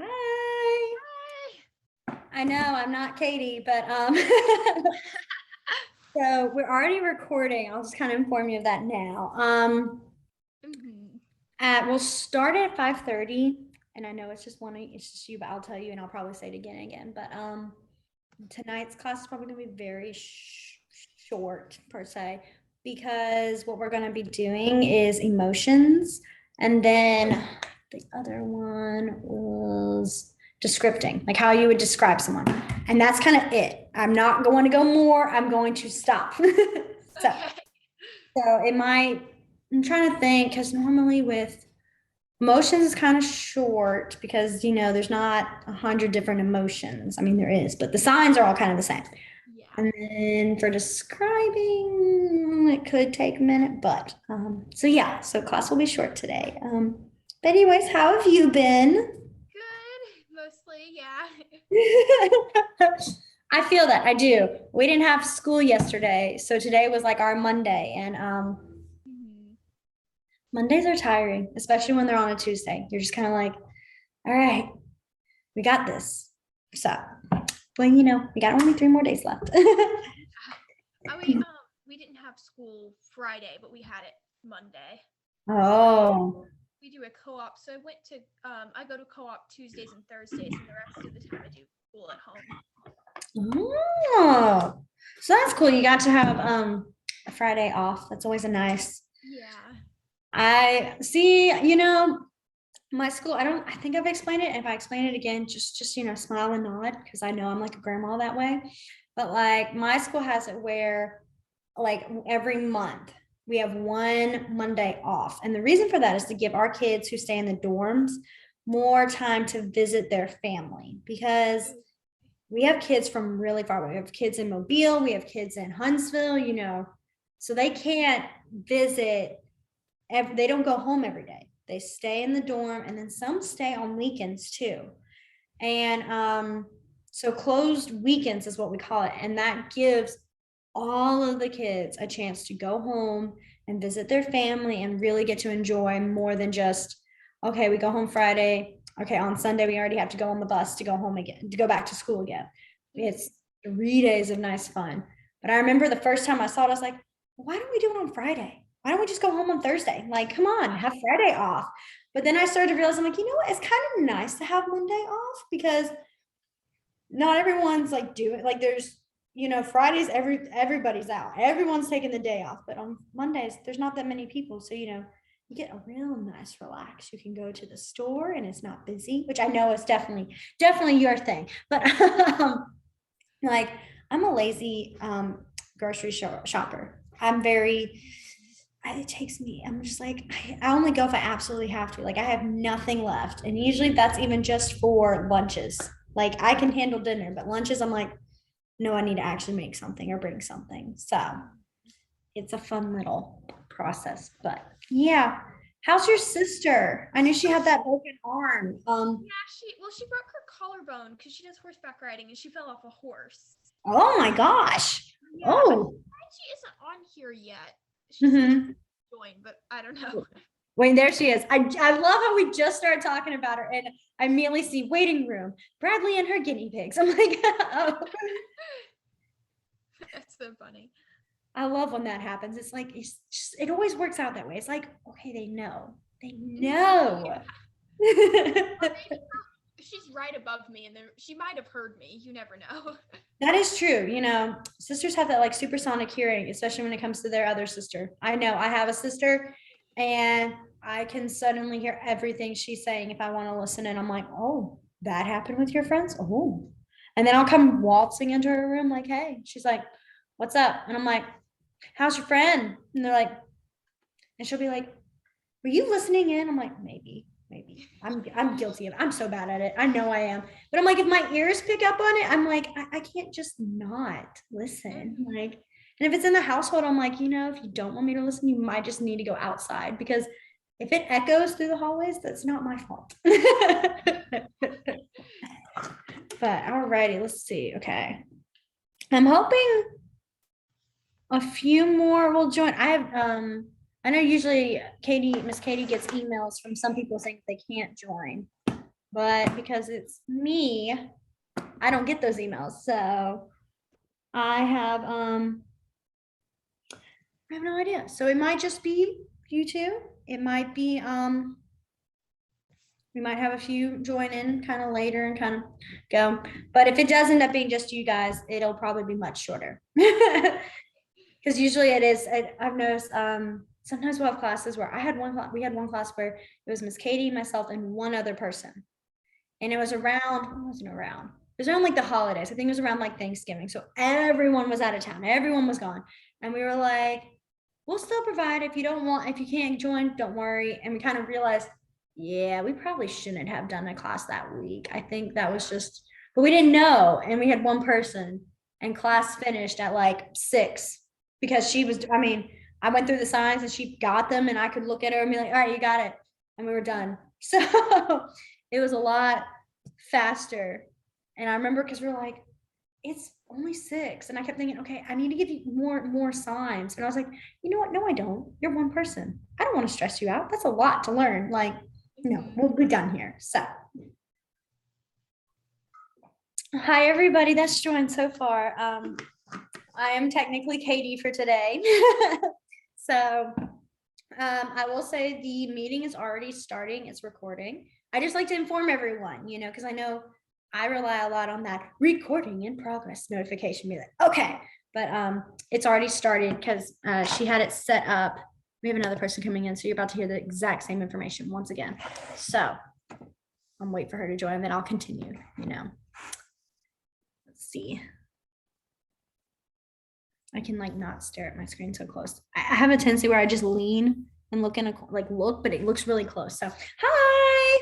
Hi. I know I'm not Katie, but so we're already recording. I'll just kind of inform you of that now. We'll start at 5:30, and I know it's just you, but I'll tell you, and I'll probably say it again and again. But tonight's class is probably gonna be very short per se, because what we're gonna be doing is emotions, and then the other one was descripting, like how you would describe someone. And that's kind of it. I'm not going to go more. I'm going to stop. So it might, I'm trying to think, because normally with emotions is kind of short because, there's not 100 different emotions. I mean, there is, but the signs are all kind of the same. Yeah. And then for describing, it could take a minute, but so class will be short today. But anyways, how have you been? Good, mostly, yeah. I feel that, I do. We didn't have school yesterday, so today was like our Monday, and Mondays are tiring, especially when they're on a Tuesday. You're just kind of like, all right, we got this. So, well, we got only 3 more days left. We didn't have school Friday, but we had it Monday. Oh. We do a co-op, so I go to co-op Tuesdays and Thursdays, and the rest of the time I do school at home. Oh, so that's cool. You got to have a Friday off. That's always a nice. Yeah. I see, my school, I think I've explained it. If I explain it again, just smile and nod, because I know I'm like a grandma that way. But like my school has it where like every month we have one Monday off. And the reason for that is to give our kids who stay in the dorms more time to visit their family, because we have kids from really far away. We have kids in Mobile, we have kids in Huntsville, so they can't visit. They don't go home every day. They stay in the dorm, and then some stay on weekends too. And so closed weekends is what we call it. And that gives all of the kids a chance to go home and visit their family and really get to enjoy more than just, okay, we go home Friday. Okay, on Sunday, we already have to go on the bus to go home again, to go back to school again. It's 3 days of nice fun. But I remember the first time I saw it, I was like, why don't we do it on Friday? Why don't we just go home on Thursday? Like, come on, have Friday off. But then I started to realize, I'm like, you know what? It's kind of nice to have Monday off, because not everyone's like doing, like there's, Fridays, everybody's out. Everyone's taking the day off. But on Mondays, there's not that many people. So, you get a real nice relax. You can go to the store and it's not busy, which I know is definitely your thing. But like, I'm a lazy grocery shopper. It takes me, I'm just like, I only go if I absolutely have to. Like, I have nothing left. And usually that's even just for lunches. Like, I can handle dinner, but lunches, I'm like, no, I need to actually make something or bring something. So it's a fun little process. But yeah. How's your sister? I knew she had that broken arm. She broke her collarbone because she does horseback riding, and she fell off a horse. Oh my gosh. Yeah, oh. She isn't on here yet. She's joined, but I don't know. Wait, there she is. I love how we just started talking about her, and I immediately see waiting room, Bradley and her guinea pigs. I'm like, oh. That's so funny. I love when that happens. It's like, it always works out that way. It's like, okay, they know. She's right above me, and she might have heard me. You never know. That is true. Sisters have that like supersonic hearing, especially when it comes to their other sister. I know I have a sister, and I can suddenly hear everything she's saying if I want to listen. And I'm like, oh, that happened with your friends? Oh. And then I'll come waltzing into her room like, hey. She's like, what's up? And I'm like, how's your friend? And they're like, and she'll be like, were you listening in? I'm like, maybe. I'm guilty of it. I'm so bad at it. I know I am. But I'm like, if my ears pick up on it, I'm like, I can't just not listen. Like, and if it's in the household, I'm like, if you don't want me to listen, you might just need to go outside, because if it echoes through the hallways, that's not my fault. But alrighty, let's see. Okay. I'm hoping a few more will join. I know usually Miss Katie gets emails from some people saying they can't join. but because it's me, I don't get those emails. So I have no idea. So it might just be you two. It might be we might have a few join in kind of later and kind of go. But if it does end up being just you guys, it'll probably be much shorter. Because usually it is. I've noticed sometimes we'll have classes where we had one class where it was Miss Katie, myself, and one other person. And it was around, it wasn't around. It was around like the holidays. I think it was around like Thanksgiving. So everyone was out of town. Everyone was gone. And we were like, we'll still provide if you don't want, if you can't join, don't worry. And we kind of realized, yeah, we probably shouldn't have done a class that week. I think that was just, but we didn't know. And we had one person and class finished at like 6 because she was, I mean, I went through the signs and she got them and I could look at her and be like, all right, you got it. And we were done. So it was a lot faster. And I remember because we are like, it's only 6. And I kept thinking, okay, I need to give you more signs. And I was like, you know what? No, I don't. You're one person. I don't want to stress you out. That's a lot to learn. Like, no, we'll be done here. So hi everybody that's joined so far. I am technically Katie for today. So I will say the meeting is already starting. It's recording. I just like to inform everyone, you know, because I know I rely a lot on that recording in progress notification. Be like, okay, but it's already started because she had it set up. We have another person coming in, so you're about to hear the exact same information once again. So I'm waiting for her to join, then I'll continue, you know. Let's see. I can like not stare at my screen so close. I have a tendency where I just lean and look in a look, but it looks really close. So hi.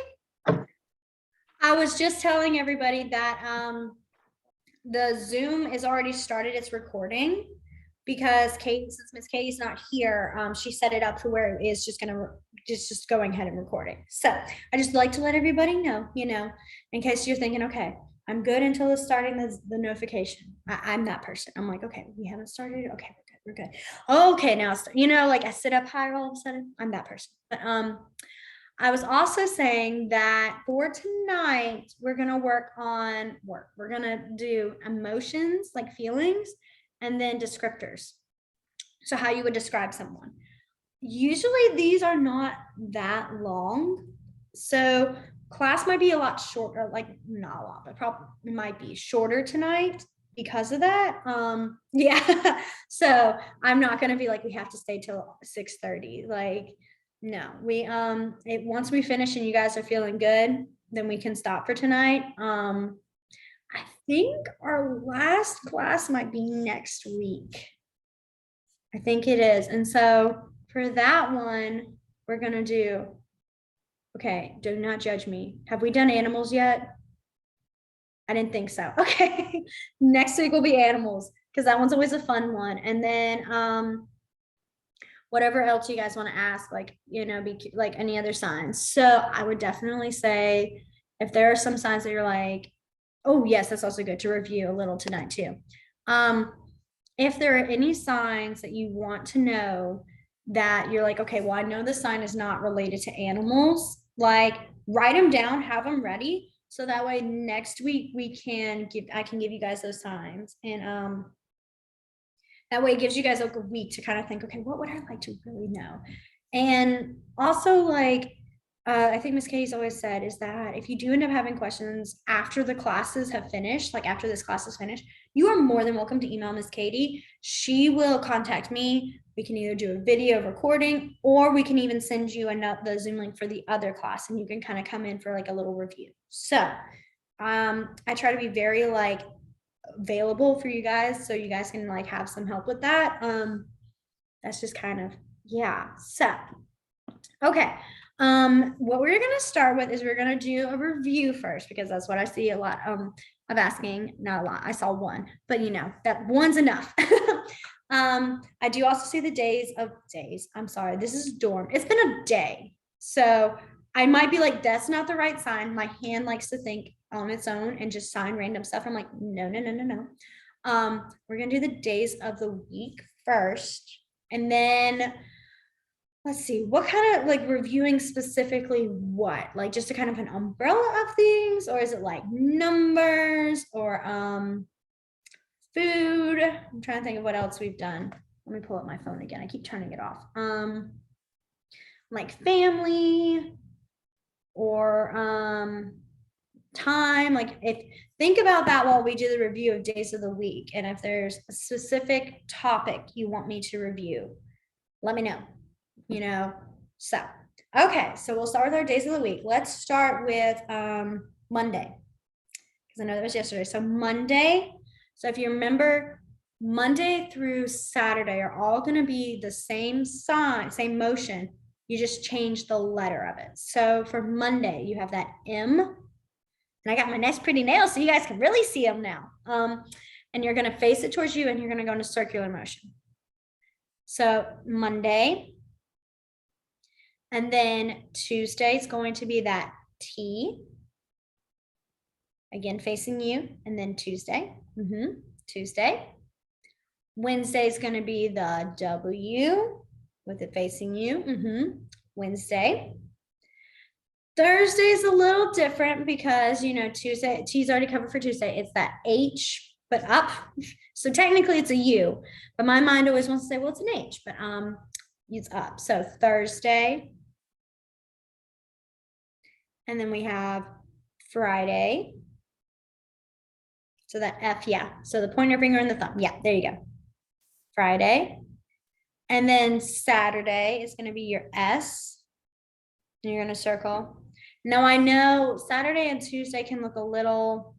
I was just telling everybody that the Zoom is already started its recording because since Miss Katie's not here, she set it up to where it is just gonna just going ahead and recording. So I just like to let everybody know, you know, in case you're thinking, okay, I'm good until it's starting the notification. I'm that person. I'm like, okay, we haven't started. Okay, we're good. Okay, now you know, like I sit up higher all of a sudden. I'm that person. But I was also saying that for tonight, we're gonna work on work. We're gonna do emotions, like feelings, and then descriptors. So how you would describe someone. Usually these are not that long. So class might be a lot shorter, like not a lot, but probably might be shorter tonight because of that. Yeah. So I'm not gonna be like, we have to stay till 6:30. Like, no, once we finish and you guys are feeling good, then we can stop for tonight. I think our last class might be next week. I think it is. And so for that one, we're gonna do, okay, do not judge me. Have we done animals yet? I didn't think so. Okay. Next week will be animals because that one's always a fun one. And then whatever else you guys want to ask, like, you know, be like any other signs. So I would definitely say if there are some signs that you're like, oh yes, that's also good to review a little tonight too. If there are any signs that you want to know that you're like, okay, well, I know the sign is not related to animals, like write them down, have them ready. So that way next week I can give you guys those signs. And that way it gives you guys like a week to kind of think, okay, what would I like to really know? And also like, I think Miss Katie's always said is that if you do end up having questions after the classes have finished, like after this class is finished, you are more than welcome to email Miss Katie. She will contact me. We can either do a video recording or we can even send you the Zoom link for the other class and you can kind of come in for like a little review. So I try to be very like available for you guys so you guys can like have some help with that. That's just kind of, yeah. So, okay. What we're gonna start with is we're gonna do a review first because that's what I see a lot of asking. Not a lot. I saw one, but you know that one's enough. I do also see the days. I'm sorry, this is dorm. It's been a day, so I might be like, that's not the right sign. My hand likes to think on its own and just sign random stuff. I'm like, no. We're gonna do the days of the week first, and then let's see, what kind of like reviewing specifically what? Like just a kind of an umbrella of things, or is it like numbers or food? I'm trying to think of what else we've done. Let me pull up my phone again. I keep turning it off. Like family or time. Like if think about that while we do the review of days of the week. And if there's a specific topic you want me to review, let me know. So okay, so we'll start with our days of the week. Let's start with Monday, because I know that was yesterday. So Monday, so if you remember, Monday through Saturday are all going to be the same sign, same motion. You just change the letter of it. So for Monday, you have that M, and I got my nice pretty nails so you guys can really see them now. And you're going to face it towards you, and you're going to go into circular motion. So Monday. And then Tuesday is going to be that T. Again, facing you. And then Tuesday. Tuesday. Wednesday is going to be the W with it facing you. Wednesday. Thursday is a little different because, Tuesday, T's already covered for Tuesday. It's that H, but up. So technically it's a U, but my mind always wants to say, well, it's an H, but it's up. So Thursday. And then we have Friday. So that F, yeah. So the pointer finger and the thumb. Yeah, there you go. Friday. And then Saturday is going to be your S. And you're going to circle. Now I know Saturday and Tuesday can look a little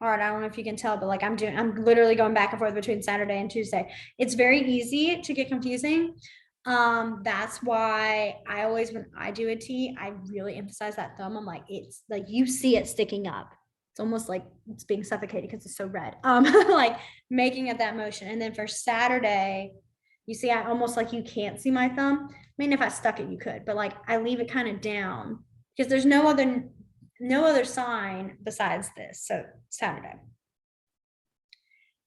hard. I don't know if you can tell, but like I'm literally going back and forth between Saturday and Tuesday. It's very easy to get confusing. That's why I always, when I do a T, I really emphasize that thumb. I'm like, it's like you see it sticking up. It's almost like it's being suffocated because it's so red. Like making it that motion. And then for Saturday, you see, I almost like you can't see my thumb. I mean, if I stuck it, you could, but like I leave it kind of down because there's no other sign besides this. So Saturday.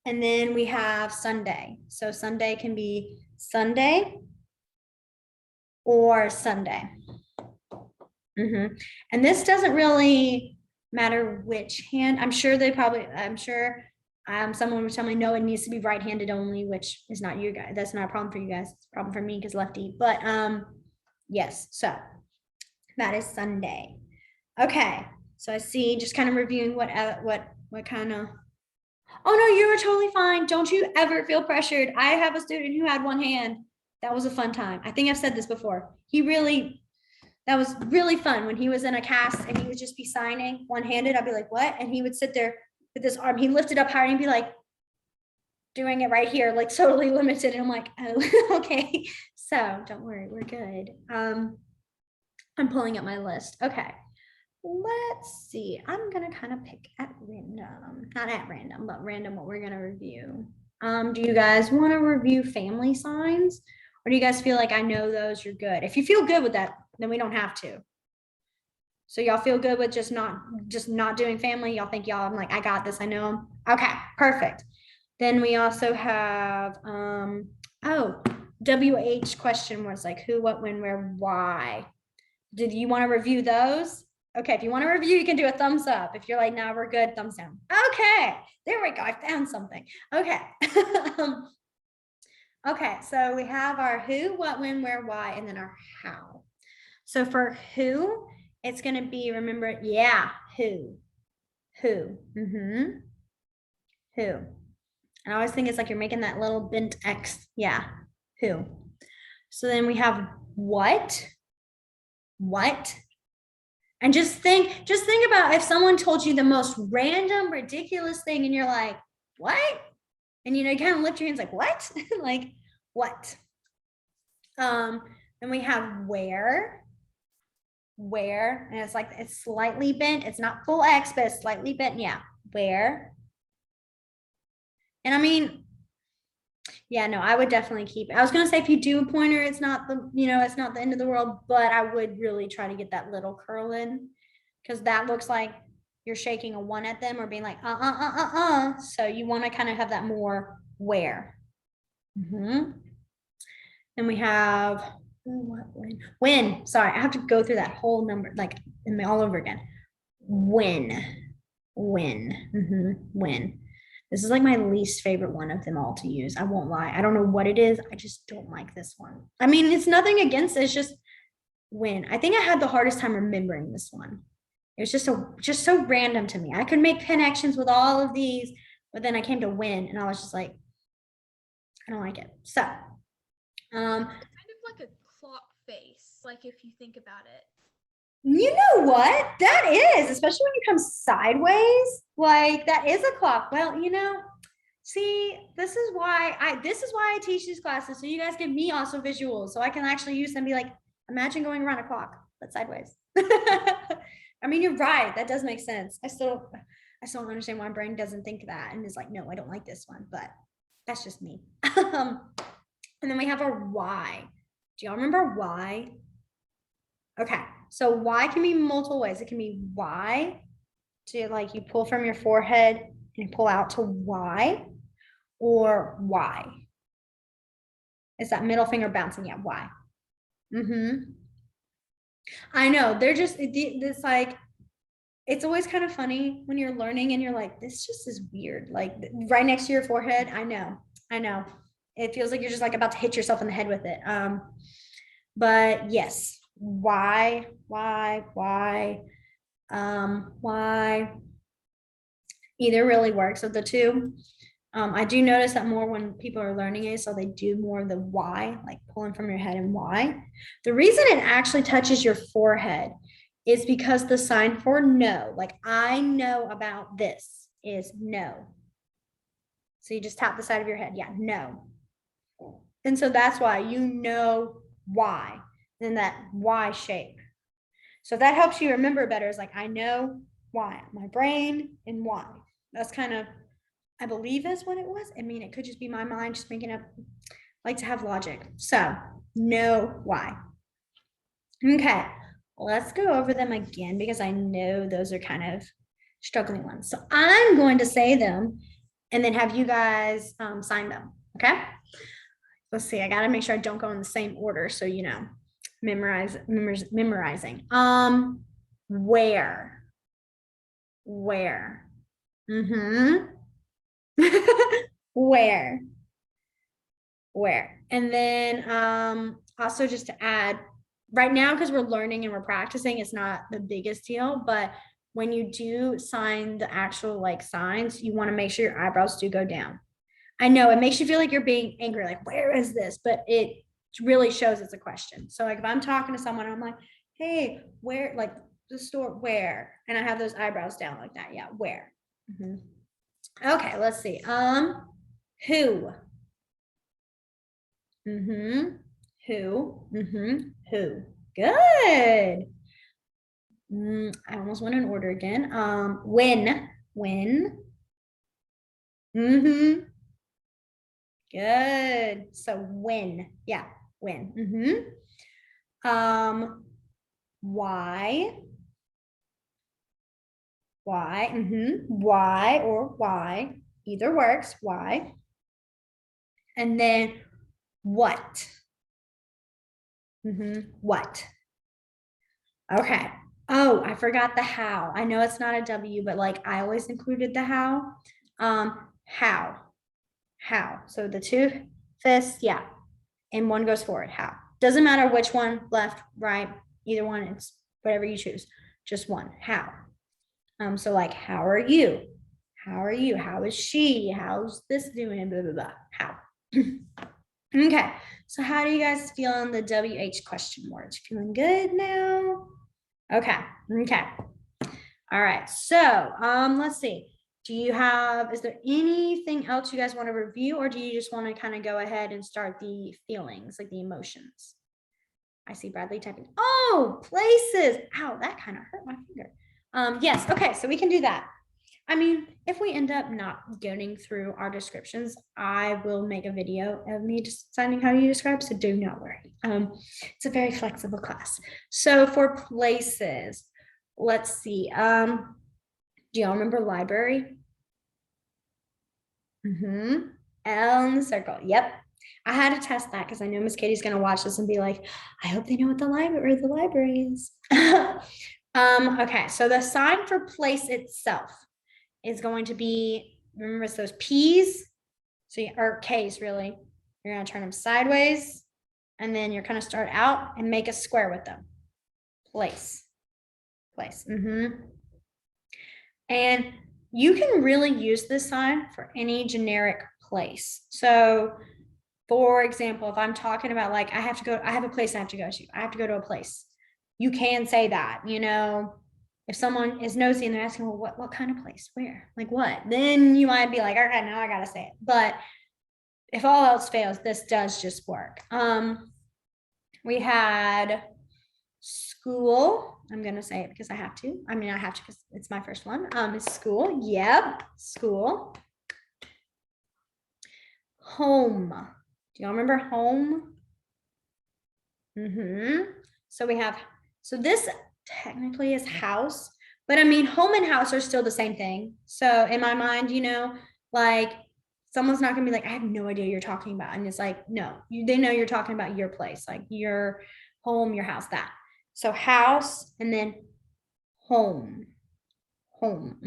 And then we have Sunday. So Sunday can be Sunday or Sunday. And this doesn't really matter which hand. I'm sure someone would tell me, no, it needs to be right-handed only, which is not you guys. That's not a problem for you guys. It's a problem for me because lefty. But yes, so that is Sunday. Okay, so I see, just kind of reviewing what kind of. Oh no, you were totally fine. Don't you ever feel pressured. I have a student who had one hand. That was a fun time. I think I've said this before. That was really fun when he was in a cast and he would just be signing one-handed. I'd be like, what? And he would sit there with his arm. He lifted up higher and be like, doing it right here, like totally limited. And I'm like, oh, okay. So don't worry, we're good. I'm pulling up my list. Okay. Let's see. I'm going to kind of pick at random, not at random, but random what we're going to review. Do you guys want to review family signs? Or do you guys feel like I know those, you're good? If you feel good with that, then we don't have to. So y'all feel good with just not doing family? Y'all think I'm like, I got this, I know them. Okay, perfect. Then we also have, WH question was like who, what, when, where, why. Did you want to review those? Okay, if you want to review, you can do a thumbs up. If you're like, nah, we're good, thumbs down. Okay, there we go. I found something. Okay. Okay, so we have our who, what, when, where, why, and then our how. So for who, it's going to be, remember, yeah, who. Who. And I always think it's like you're making that little bent X. Yeah, who. So then we have what. And just think about if someone told you the most random, ridiculous thing and you're like, what? And you kind of lift your hands like, what? Like, what? Then we have where, and it's like, it's slightly bent. It's not full X, but it's slightly bent. Yeah, where. And I mean, yeah, no, I would definitely keep it. I was going to say, if you do a pointer, it's not it's not the end of the world, but I would really try to get that little curl in because that looks like you're shaking a one at them or being like, So you want to kind of have that more where. Then we have What, when, sorry, I have to go through that whole number, like all over again. When. When. This is like my least favorite one of them all to use. I won't lie. I don't know what it is. I just don't like this one. I mean, it's nothing against it. It's just when. I think I had the hardest time remembering this one. It was just so random to me. I could make connections with all of these, but then I came to when, and I was just like, I don't like it. So, Kind of like a clock face, like if you think about it. you know what? That is, especially when you come sideways, like that is a clock. Well, see, this is why I teach these classes. So you guys give me also visuals so I can actually use them and be like, imagine going around a clock, but sideways. I mean, you're right. That does make sense. I still don't understand why my brain doesn't think that and is like, no, I don't like this one, but that's just me. And then we have our why. Do y'all remember why? Okay, so why can be multiple ways. It can be why to like you pull from your forehead and pull out to why, or why. Is that middle finger bouncing? Yeah, why. I know they're just it's like it's always kind of funny when you're learning and you're like, this just is weird. Like right next to your forehead. I know. It feels like you're just like about to hit yourself in the head with it. But yes, why? Either really works of the two. I do notice that more when people are learning ASL, they do more of the why, like pulling from your head and why. The reason it actually touches your forehead is because the sign for no, like I know about this, is no. So you just tap the side of your head. Yeah, no. And so that's why you know why, then that why shape. So if that helps you remember better, is like I know why, my brain and why. That's kind of, I believe is what it was. I mean, it could just be my mind just making up, like to have logic. So know why. Okay, let's go over them again because I know those are kind of struggling ones. So I'm going to say them and then have you guys sign them. Okay. Let's see. I got to make sure I don't go in the same order. So, memorizing. Where? Mm-hmm. Where? And then also just to add, right now, because we're learning and we're practicing, it's not the biggest deal, but when you do sign the actual like signs, you want to make sure your eyebrows do go down. I know it makes you feel like you're being angry, like, where is this? But it really shows it's a question. So like if I'm talking to someone, I'm like, hey, where, like the store, where? And I have those eyebrows down like that. Yeah, where? Okay, let's see. Who? Who? Good. I almost went in order again. When? Good. So when? Yeah, when. Why? Why or why? Either works. Why? And then what? What? Okay. Oh, I forgot the how. I know it's not a W, but like I always included the how. How? So the two fists, yeah. And one goes forward. How? Doesn't matter which one, left, right, either one, it's whatever you choose. Just one. How? So like, how are you? How is she? How's this doing? Blah, blah, blah. How? Okay. So how do you guys feel on the WH question words? Feeling good now? Okay. All right. So let's see. Is there anything else you guys want to review, or do you just want to kind of go ahead and start the feelings, like the emotions? I see Bradley typing. Oh, places. Ow, that kind of hurt my finger. Yes. Okay. So we can do that. I mean, if we end up not getting through our descriptions, I will make a video of me deciding how you describe, so do not worry. It's a very flexible class. So for places, let's see. Do y'all remember library? L in the circle. Yep. I had to test that because I know Miss Katie's going to watch this and be like, I hope they know what the library is. Okay, so the sign for place itself is going to be, remember it's those P's, or K's really. You're going to turn them sideways, and then you're going to start out and make a square with them. Place. And you can really use this sign for any generic place. So for example, if I'm talking about like, I have a place I have to go to. I have to go to a place. You can say that, if someone is nosy and they're asking, well, what kind of place? Where? Like what? Then you might be like, okay, now I gotta say it. But if all else fails, this does just work. We had school. I'm gonna say it because I have to. I have to because it's my first one. It's school. Yep, school. Home. Do y'all remember home? So this technically is house, but home and house are still the same thing. So in my mind, like someone's not gonna be like, I have no idea what you're talking about. And it's like, no, they know you're talking about your place, like your home, your house, that. So house and then home. Home.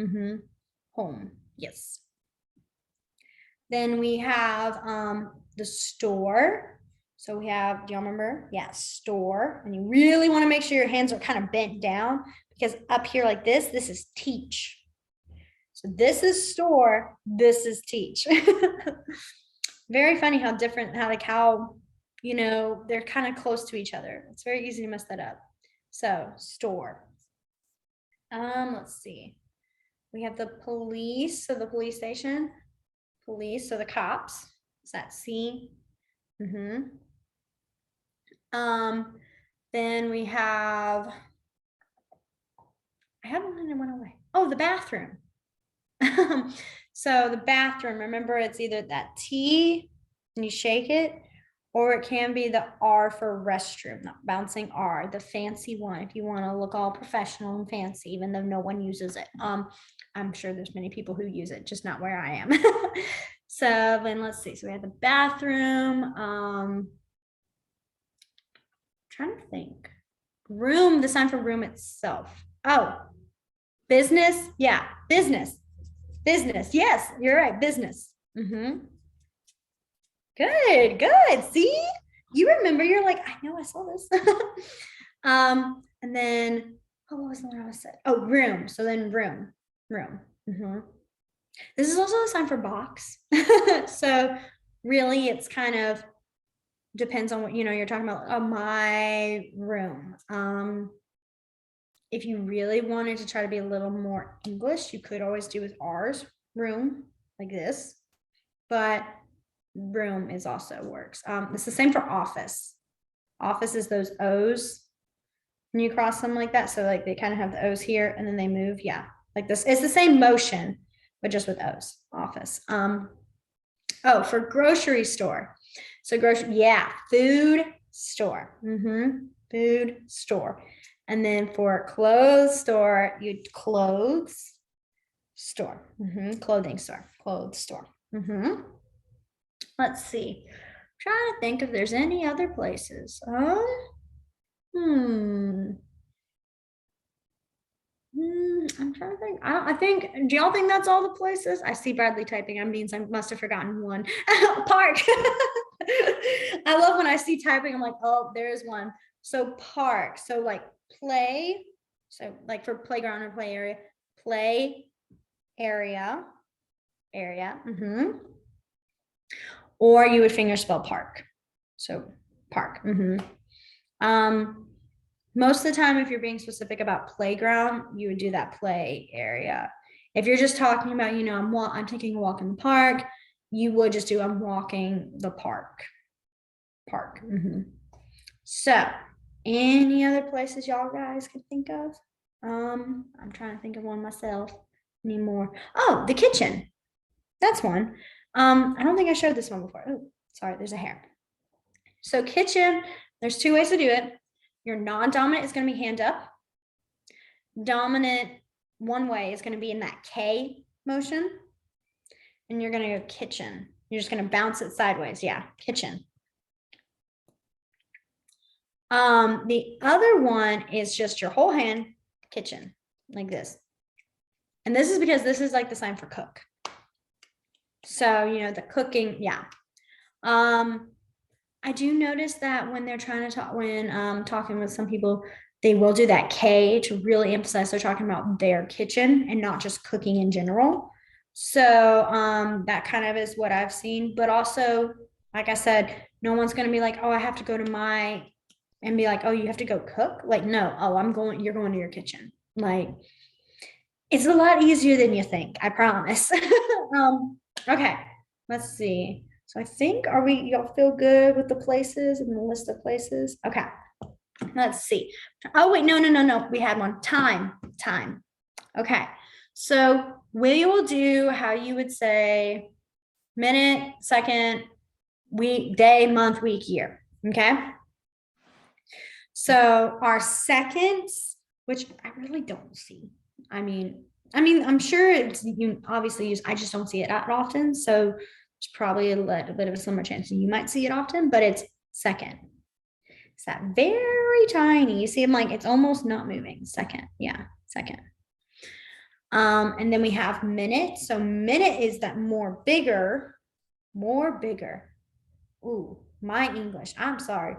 Yes. Then we have the store. So we have, do y'all remember? Yeah, store. And you really want to make sure your hands are kind of bent down because up here like this is teach. So this is store, this is teach. Very funny how different, how they're kind of close to each other. It's very easy to mess that up. So store. Let's see. We have the police, so the police station. Police, so the cops. Is that C? Then we have, I had one and it went away. Oh, the bathroom. So the bathroom, remember it's either that T and you shake it, or it can be the R for restroom, not bouncing R, the fancy one, if you want to look all professional and fancy, even though no one uses it. I'm sure there's many people who use it, just not where I am. So then let's see. So we have the bathroom. Trying to think. Room, the sign for room itself. Oh, business. Yeah, business. Yes, you're right. Business. Good. See, you remember, you're like, I know I saw this. And then, what was the one I was saying? Oh, room. So then room. This is also a sign for box. So really it's kind of depends on what you're talking about. Oh, my room. If you really wanted to try to be a little more English, you could always do with ours, room, like this. But room is also works. It's the same for office. Office is those O's and you cross them like that. So like they kind of have the O's here and then they move. Yeah, like this. It's the same motion, but just with O's. Office. Oh, for grocery store. So grocery, yeah, food store. Food store. And then for clothes store, you'd clothes store. Clothing store. Clothes store. Let's see. I'm trying to think if there's any other places. I'm trying to think. I think, do y'all think that's all the places? I see Bradley typing. I must have forgotten one. Park. I love when I see typing. I'm like, oh, there's one. So park. So like play. So like for playground or play area. Play area. Or you would finger spell park. So park. Most of the time, if you're being specific about playground, you would do that play area. If you're just talking about, I'm taking a walk in the park, you would just do, I'm walking the park. So any other places y'all guys can think of? I'm trying to think of one myself anymore. Oh, the kitchen. That's one. I don't think I showed this one before. Oh, sorry, there's a hair. So kitchen, there's two ways to do it. Your non-dominant is going to be hand up. Dominant one way is going to be in that K motion. And you're going to go kitchen. You're just going to bounce it sideways. Yeah, kitchen. The other one is just your whole hand, kitchen, like this. And this is because this is like the sign for cook. So, you know, the cooking, yeah. I do notice that when they're trying to talk, when talking with some people, they will do that K to really emphasize they're talking about their kitchen and not just cooking in general. So that kind of is what I've seen. But also, like I said, no one's going to be like, oh, I have to go to my, and be like, oh, you have to go cook. Like, no, oh, you're going to your kitchen. Like, it's a lot easier than you think, I promise. Okay, let's see. So I think, y'all feel good with the places and the list of places? Okay, let's see. Oh, wait, no. We had one. Time. Okay, so we will do how you would say minute, second, week, day, month, week, year. Okay. So our seconds, which I really don't see. I mean, I'm sure it's you obviously use, I just don't see it that often. So there's probably a little bit of a slimmer chance you might see it often, but it's second. It's that very tiny. You see, I'm like, it's almost not moving. Second. Yeah, second. And then we have minute. So minute is that more bigger. Ooh, my English. I'm sorry.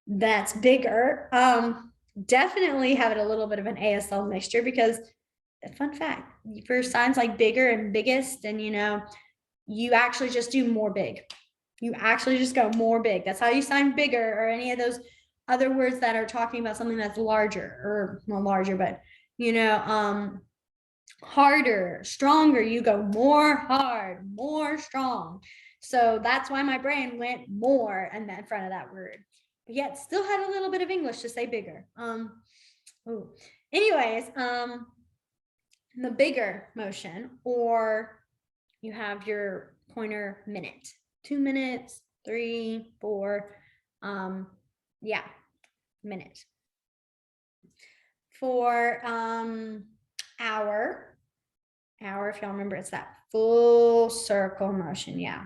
That's bigger. Definitely have it a little bit of an ASL mixture because fun fact, for signs like bigger and biggest, and you know, you actually just do more big. You actually just go more big. That's how you sign bigger or any of those other words that are talking about something that's larger or not larger, but you know, harder, stronger. You go more hard, more strong. So that's why my brain went more in front of that word. But yet still had a little bit of English to say bigger. Anyways, the bigger motion, or you have your pointer minute, 2 minutes, 3, 4, yeah, minute. For hour, if y'all remember, it's that full circle motion. Yeah,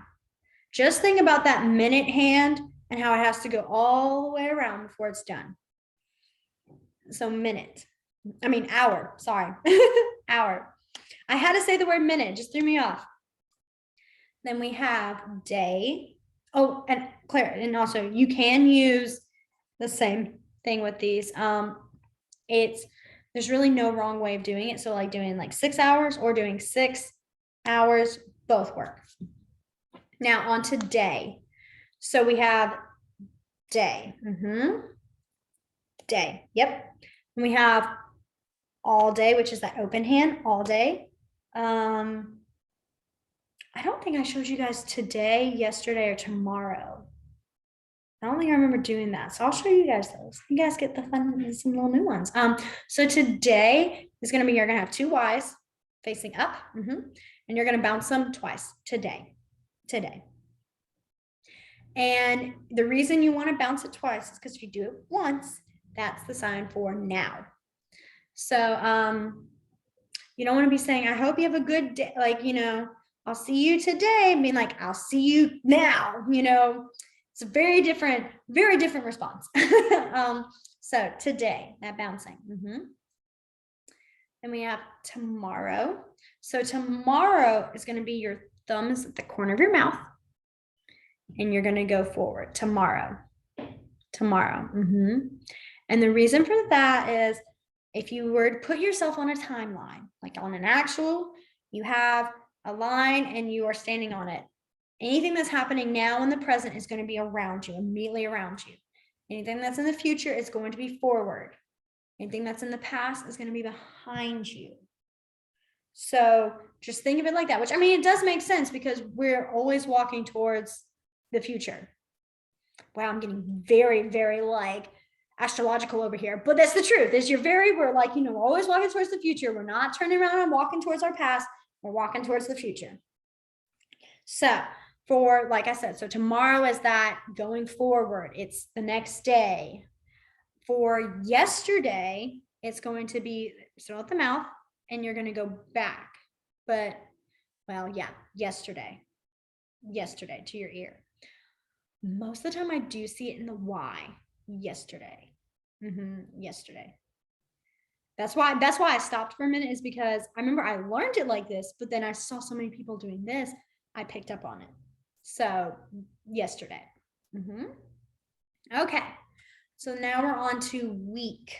just think about that minute hand and how it has to go all the way around before it's done. So hour, sorry. Hour. I had to say the word minute, just threw me off. Then we have day. Oh, and Claire, and also you can use the same thing with these. There's really no wrong way of doing it. So like doing like 6 hours or doing 6 hours, both work. Now on to day. So we have day. Day. Yep. And we have all day, which is that open hand, all day. I don't think I showed you guys today, yesterday, or tomorrow. I don't think I remember doing that. So I'll show you guys those. You guys get the fun, some little new ones. So today is going to be, you're going to have 2 Ys facing up, and you're going to bounce them twice today. And the reason you want to bounce it twice is because if you do it once, that's the sign for now. So you don't want to be saying, I hope you have a good day. Like, you know, I'll see you today. I mean, like, I'll see you now, you know, it's a very different response. So today, that bouncing. Then we have tomorrow. So tomorrow is going to be your thumbs at the corner of your mouth. And you're going to go forward tomorrow. And the reason for that is if you were to put yourself on a timeline, like on an actual, you have a line and you are standing on it. Anything that's happening now in the present is going to be around you, immediately around you. Anything that's in the future is going to be forward. Anything that's in the past is going to be behind you. So just think of it like that, which I mean, it does make sense because we're always walking towards the future. Wow, I'm getting very, very like astrological over here, but that's the truth. We're like, you know, we're always walking towards the future. We're not turning around and walking towards our past. We're walking towards the future. So for, like I said, so tomorrow is that going forward. It's the next day. For yesterday, it's going to be still at the mouth and you're going to go back. But, well, yeah, yesterday. yesterday to your ear. Most of the time I do see it in the Y, yesterday. Yesterday. That's why I stopped for a minute, is because I remember I learned it like this, but then I saw so many people doing this, I picked up on it. So yesterday. Okay. So now we're on to week.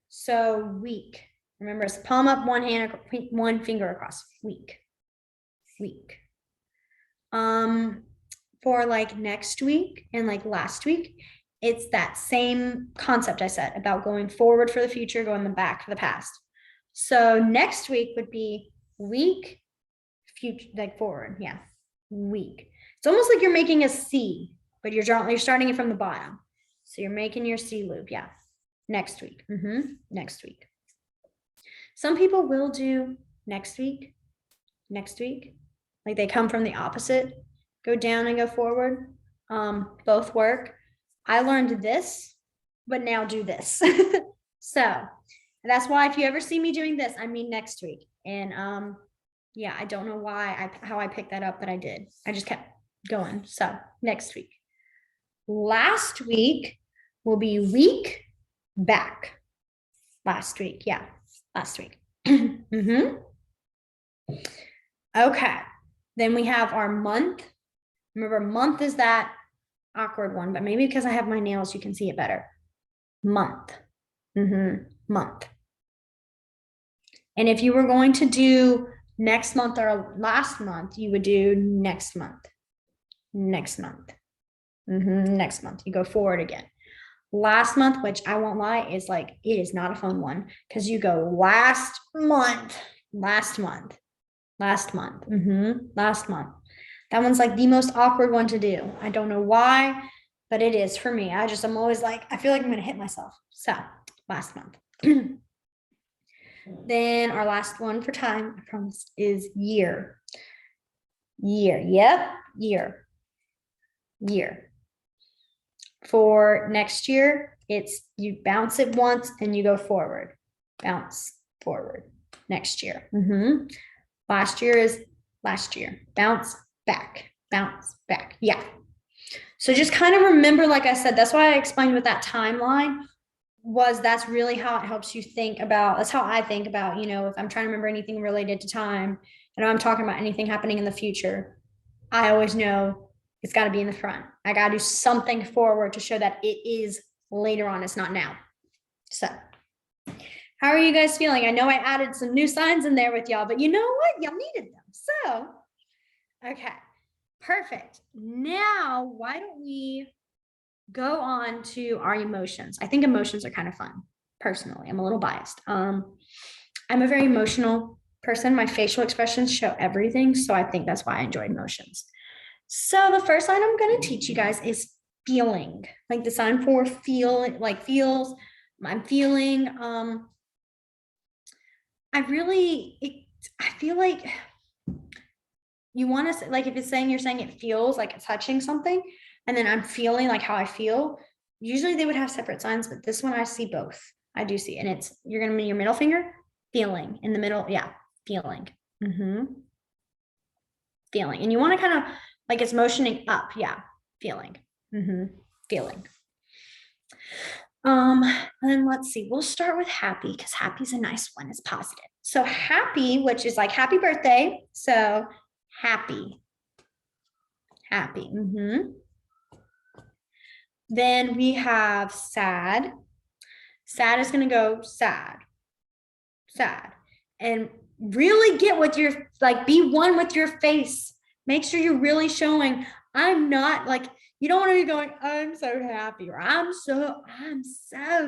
So week. Remember, it's palm up, one hand, one finger across. Week. Week. For like next week and like last week, it's that same concept I said about going forward for the future, going back for the past. So next week would be week, future, like forward. Yeah. Week. It's almost like you're making a C, but you're starting it from the bottom. So you're making your C loop. Yeah. Next week. Next week. Some people will do next week. Like they come from the opposite, go down and go forward. Both work. I learned this, but now do this. So that's why if you ever see me doing this, I mean next week. And yeah, I don't know how I picked that up, but I did. I just kept going. So next week. Last week will be week back. Last week. Yeah. Last week. Okay. Then we have our month. Remember, month is that awkward one, but maybe because I have my nails, you can see it better. Month. Month. And if you were going to do next month or last month, you would do next month. Next month. Next month. You go forward again. Last month, which I won't lie, is like, it is not a fun one because you go last month. Last month. Last month. Last month. That one's like the most awkward one to do. I don't know why, but it is for me. I'm always like, I feel like I'm going to hit myself. So last month. Then our last one for time, I promise, is year. Year. Yep. Year. Year. For next year, it's you bounce it once and you go forward. Bounce forward. Next year. Last year is last year. Bounce back. Bounce back. Yeah. So just kind of remember, like I said, that's why I explained with that timeline that's really how it helps you think about, that's how I think about, if I'm trying to remember anything related to time and I'm talking about anything happening in the future, I always know it's got to be in the front. I got to do something forward to show that it is later on. It's not now. So how are you guys feeling? I know I added some new signs in there with y'all, but you know what? Y'all needed them. So, okay, perfect. Now, why don't we go on to our emotions? I think emotions are kind of fun. Personally, I'm a little biased. I'm a very emotional person. My facial expressions show everything. So I think that's why I enjoy emotions. So the first sign I'm going to teach you guys is feeling, like the sign for feel, like feels. I'm feeling, I feel like you want to, like, if it's saying, you're saying it feels like it's touching something, and then I'm feeling like how I feel. Usually they would have separate signs, but this one I see both. I do see, and it's, you're going to be your middle finger, feeling in the middle. Yeah. Feeling. Feeling. And you want to kind of like it's motioning up. Yeah. Feeling. Feeling. And let's see, we'll start with happy because happy is a nice one. It's positive. So happy, which is like happy birthday. So happy. Then we have sad. Sad is going to go sad. And really get with your, like, be one with your face. Make sure you're really showing, I'm not like, you don't want to be going, I'm so happy, or I'm so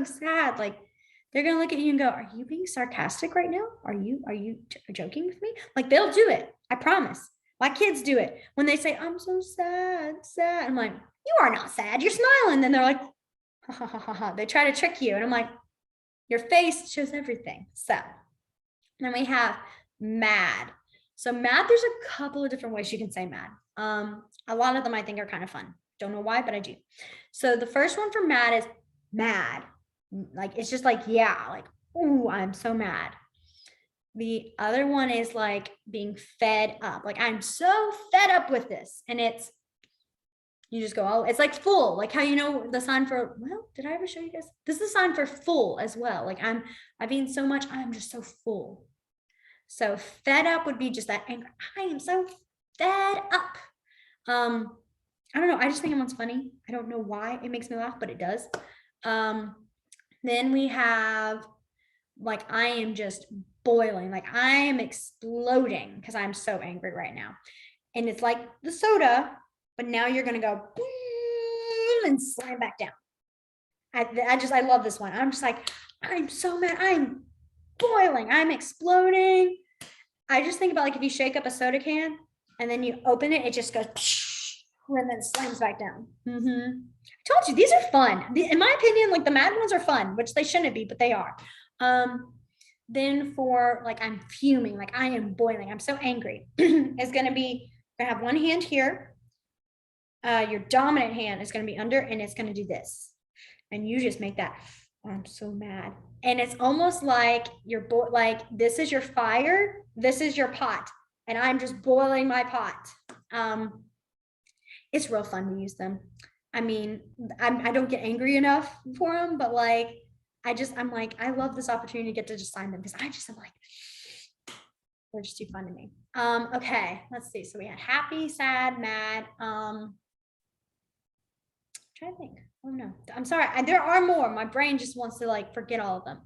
sad. Like, they're going to look at you and go, are you being sarcastic right now? Are you joking with me? Like, they'll do it. I promise. My kids do it. When they say, I'm so sad. I'm like, you are not sad. You're smiling. Then they're like, ha, ha, ha, ha, ha. They try to trick you. And I'm like, your face shows everything. So then we have mad. So mad, there's a couple of different ways you can say mad. A lot of them I think are kind of fun. Don't know why, but I do. So the first one for mad is mad. Like, it's just like, yeah, like, ooh, I'm so mad. The other one is like being fed up. Like I'm so fed up with this. And you just go, oh, it's like full, like how you know the sign for, well, did I ever show you guys? This is a sign for full as well. Like I've eaten so much, I'm just so full. So fed up would be just that anger. I am so fed up. I don't know. I just think everyone's funny. I don't know why it makes me laugh, but it does. Then we have like, I am just boiling, like I am exploding because I'm so angry right now. And it's like the soda, but now you're going to go and slam back down. I love this one. I'm just like, I'm so mad. I'm boiling. I'm exploding. I just think about like if you shake up a soda can and then you open it, it just goes and then slams back down. I told you these are fun. In my opinion, like the mad ones are fun, which they shouldn't be, but they are. Then for like I'm fuming, like I am boiling, I'm so angry. It's gonna be, I have one hand here. Your dominant hand is gonna be under, and it's gonna do this, and you just make that. Oh, I'm so mad, and it's almost like you're like this is your fire, this is your pot, and I'm just boiling my pot. It's real fun to use them. I mean, I don't get angry enough for them, but like I'm like, I love this opportunity to get to just sign them because I'm like, they're just too fun to me. Okay, let's see. So we had happy, sad, mad. I'm trying to think. Oh no, I'm sorry. There are more. My brain just wants to like forget all of them.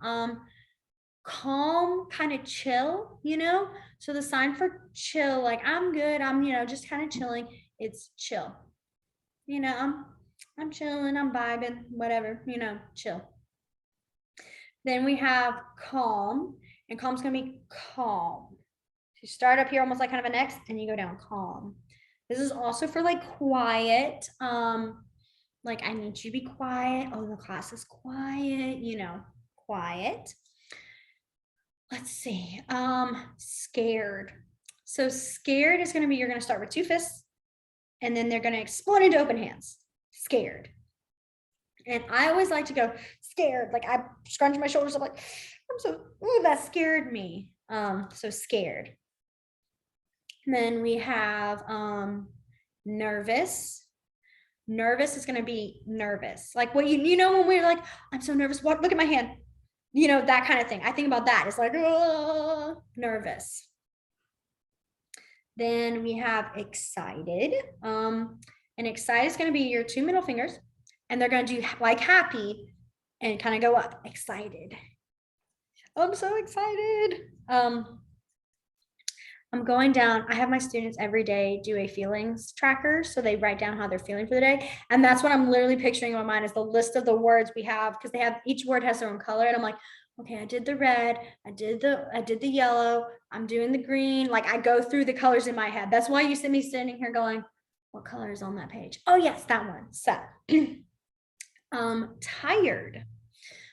Calm, kind of chill, you know? So the sign for chill, like I'm good. I'm, just kind of chilling. It's chill. I'm chilling, I'm vibing, whatever, chill. Then we have calm, and calm's gonna be calm. So you start up here almost like kind of an X, and you go down calm. This is also for like quiet. Like I need you to be quiet. Oh, the class is quiet, quiet. Let's see. Scared. So scared is gonna be, you're gonna start with two fists, and then they're gonna explode into open hands. Scared. And I always like to go scared. Like I scrunch my shoulders up like, that scared me. So scared. And then we have nervous. Nervous is going to be nervous. Like what when we're like, I'm so nervous. What? Look at my hand. That kind of thing. I think about that. It's like, nervous. Then we have excited. And excited is going to be your two middle fingers. And they're going to do like happy and kind of go up. Excited. I'm so excited. I'm going down. I have my students every day do a feelings tracker. So they write down how they're feeling for the day. And that's what I'm literally picturing in my mind is the list of the words we have, because each word has their own color. And I'm like, okay, I did the red. I did the yellow. I'm doing the green. Like I go through the colors in my head. That's why you see me standing here going, what color is on that page? Oh yes, that one. So tired.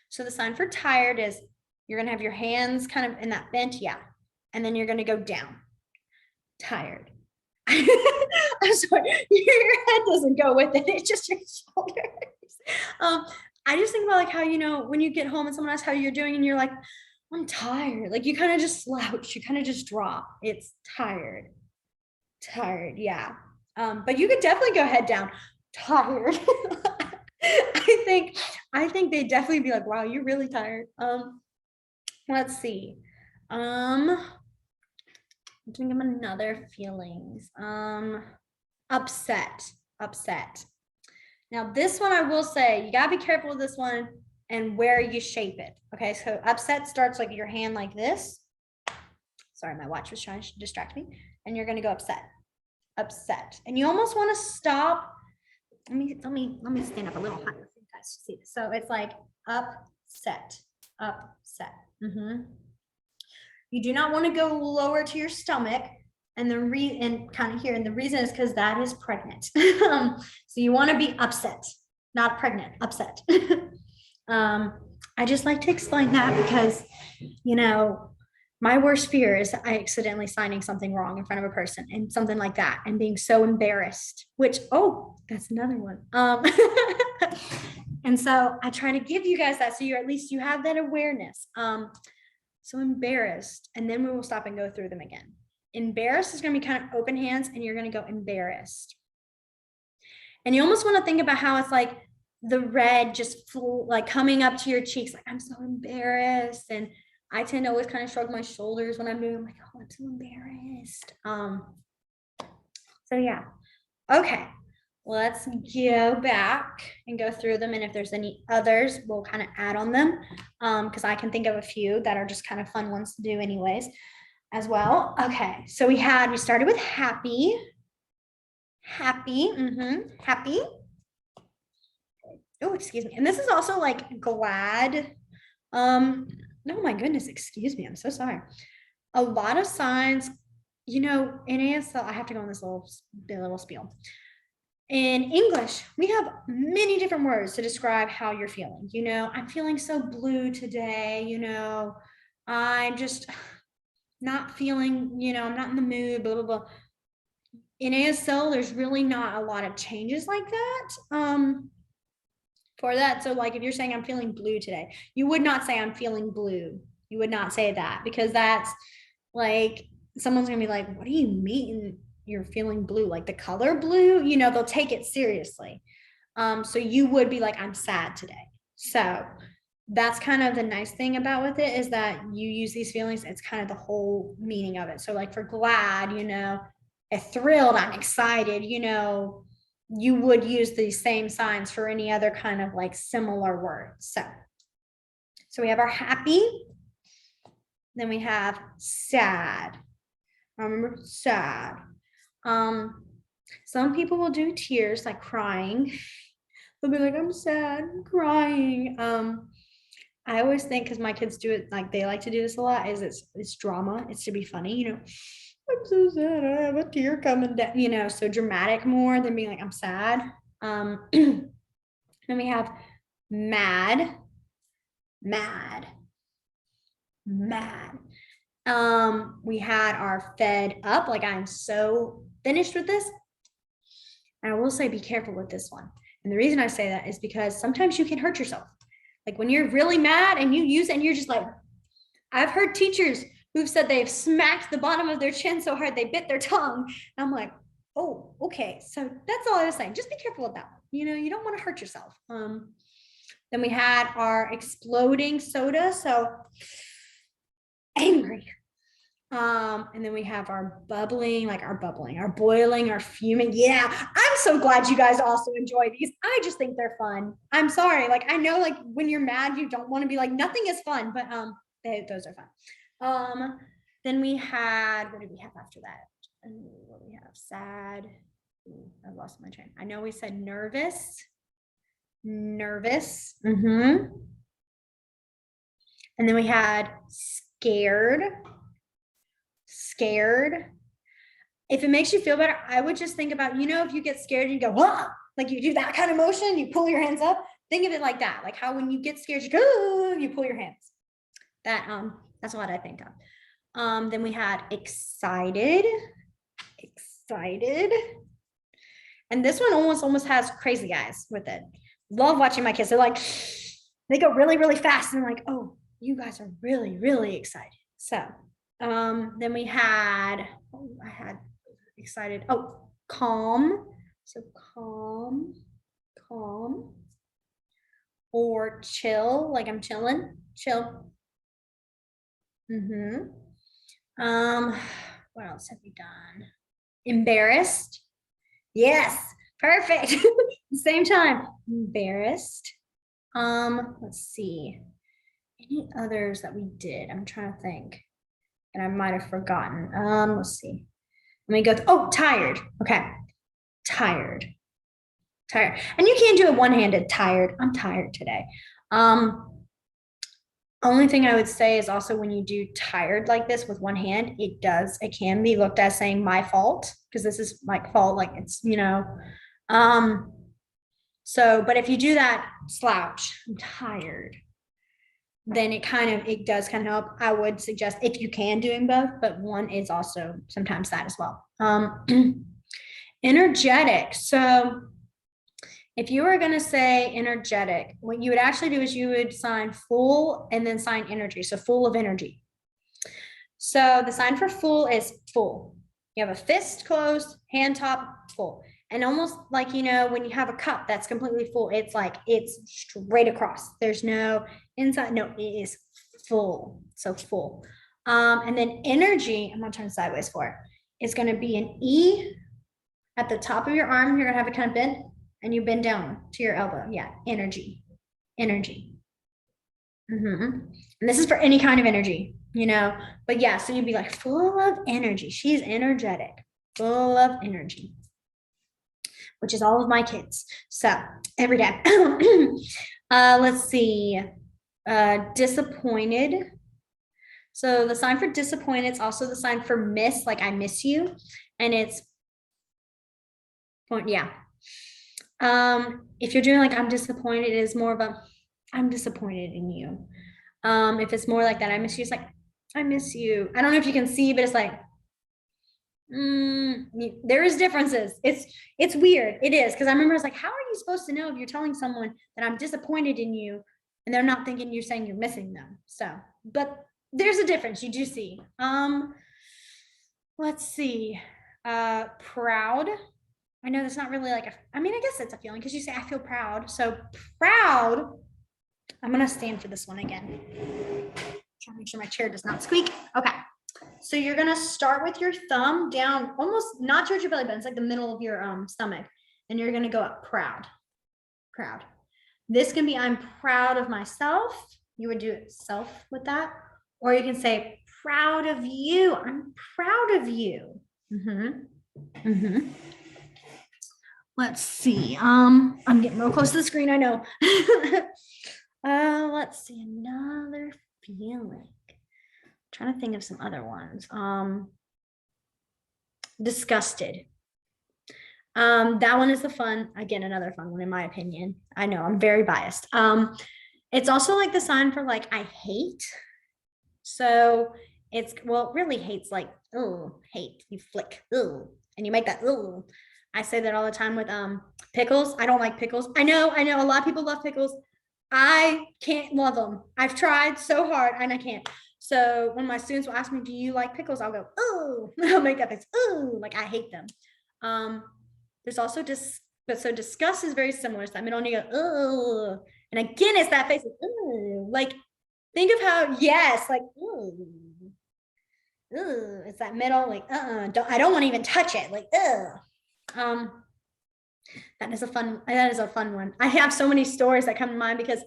So the sign for tired is you're going to have your hands kind of in that bent. Yeah. And then you're going to go down. Tired. I'm sorry. Your head doesn't go with it. It's just your shoulders. I just think about like how, when you get home and someone asks how you're doing and you're like, I'm tired. Like you kind of just slouch. You kind of just drop. It's tired. Tired. Yeah. But you could definitely go head down. Tired. I think they'd definitely be like, wow, you're really tired. Let's see. I'm thinking of another feelings. Upset. Now this one I will say, you gotta be careful with this one and where you shape it. Okay, so upset starts like your hand like this. Sorry, my watch was trying to distract me. And you're gonna go upset. And you almost want to stop. Let me stand up a little higher so you guys see this. So it's like upset. You do not want to go lower to your stomach, and kind of here. And the reason is because that is pregnant. So you want to be upset, not pregnant, upset. I just like to explain that because, my worst fear is I accidentally signing something wrong in front of a person and something like that and being so embarrassed, which, that's another one. And so I try to give you guys that so at least you have that awareness. So embarrassed, and then we will stop and go through them again. Embarrassed is going to be kind of open hands, and you're going to go embarrassed. And you almost want to think about how it's like the red just like coming up to your cheeks, like I'm so embarrassed. And I tend to always kind of shrug my shoulders when I'm doing, I'm like, oh, I'm so embarrassed. So yeah. Okay. Let's go back and go through them. And if there's any others, we'll kind of add on them. Because I can think of a few that are just kind of fun ones to do anyways as well. Okay. So we started with happy. Happy. Happy. Oh, excuse me. And this is also like glad. Oh my goodness, excuse me. I'm so sorry. A lot of signs, in ASL, I have to go on this little spiel. In English, we have many different words to describe how you're feeling. I'm feeling so blue today. I'm just not feeling, I'm not in the mood, blah, blah, blah. In ASL, there's really not a lot of changes like that. For that. So like if you're saying I'm feeling blue today, you would not say I'm feeling blue. You would not say that, because that's like someone's gonna be like, what do you mean you're feeling blue? Like the color blue, they'll take it seriously. So you would be like, I'm sad today. So that's kind of the nice thing about with it, is that you use these feelings. It's kind of the whole meaning of it. So like for glad, thrilled, I'm excited, you would use these same signs for any other kind of like similar words. So we have our happy, then we have sad. Remember, sad. Some people will do tears, like crying. They'll be like, I'm sad, I'm crying. I always think, because my kids do it, like they like to do this a lot, is it's drama. It's to be funny, I'm so sad, I have a tear coming down, so dramatic more than being like, I'm sad. Then we have mad. We had our fed up, like I'm so finished with this. And I will say, be careful with this one. And the reason I say that is because sometimes you can hurt yourself. Like when you're really mad and you use it and you're just like, I've heard teachers who've said they've smacked the bottom of their chin so hard they bit their tongue. And I'm like, oh, okay. So that's all I was saying. Just be careful with that one. You don't want to hurt yourself. Then we had our exploding soda. So angry. And then we have our bubbling, our boiling, our fuming. Yeah, I'm so glad you guys also enjoy these. I just think they're fun. I'm sorry. I know when you're mad, you don't want to be like, nothing is fun, but those are fun. Then we had, what did we have after that? What do we have? Sad. Ooh, I lost my train. I know we said nervous. And then we had scared. If it makes you feel better, I would just think about, if you get scared and you go, whoa, like you do that kind of motion, you pull your hands up. Think of it like that, like how when you get scared, you go, you pull your hands. That's what I think of. Then we had excited. And this one almost has crazy eyes with it. Love watching my kids. They go really, really fast and like, oh, you guys are really, really excited. So then we had, I had excited. Oh, calm. So calm. Or chill, like I'm chilling. Chill. What else have we done? Embarrassed. Yes, perfect. Same time. Embarrassed. Let's see. Any others that we did? I'm trying to think. And I might have forgotten. Let's see. Let me go. Tired. Okay. Tired. And you can't do it one-handed. Tired. I'm tired today. Only thing I would say is also when you do tired like this with one hand, it can be looked at as saying my fault, because this is my fault. Like it's, but if you do that slouch, I'm tired, then it does kind of help. I would suggest, if you can, doing both, but one is also sometimes that as well. Energetic. So if you were going to say energetic, what you would actually do is you would sign full and then sign energy. So full of energy. So the sign for full is full. You have a fist closed, hand top full. And almost like, when you have a cup that's completely full, it's like it's straight across. There's no inside. No, it is full. So full. And then energy, I'm gonna turn sideways for it. It's gonna be an E at the top of your arm. You're gonna have it kind of bent, and you bend down to your elbow. Yeah, energy. Energy. And this is for any kind of energy, but yeah, so you'd be like full of energy. She's energetic, full of energy, which is all of my kids. So every day. Let's see. Disappointed. So the sign for disappointed is also the sign for miss, like I miss you. And it's point, yeah. If you're doing like I'm disappointed, it is more of a I'm disappointed in you. If it's more like that, I miss you, it's like I miss you. I don't know if you can see, but it's like there is differences. It's weird. It is, because I remember I was like, how are you supposed to know if you're telling someone that I'm disappointed in you and they're not thinking you're saying you're missing them? So, but there's a difference. You do see. Let's see. Proud. I know that's not really like I guess it's a feeling because you say I feel proud. So proud. I'm gonna stand for this one again. Try to make sure my chair does not squeak. Okay. So you're gonna start with your thumb down, almost not towards your belly button. It's like the middle of your stomach, and you're gonna go up proud, proud. This can be I'm proud of myself. You would do it self with that, or you can say proud of you. I'm proud of you. Let's see. I'm getting real close to the screen. I know. Let's see another feeling. Trying to think of some other ones. Disgusted. That one is the fun, again, another fun one in my opinion. I know I'm very biased. It's also like the sign for like I hate. So it's really hate's like hate. You flick and you make that I say that all the time with pickles. I don't like pickles. I know a lot of people love pickles. I can't love them. I've tried so hard and I can't. So when my students will ask me, do you like pickles? I'll go, oh, I'll make that face, oh, like I hate them. There's also so disgust is very similar to that middle, and you go, oh, and again, it's that face, oh, like think of how, yes, like, oh, it's that middle, like, I don't want to even touch it, like, that is a fun one. I have so many stories that come to mind because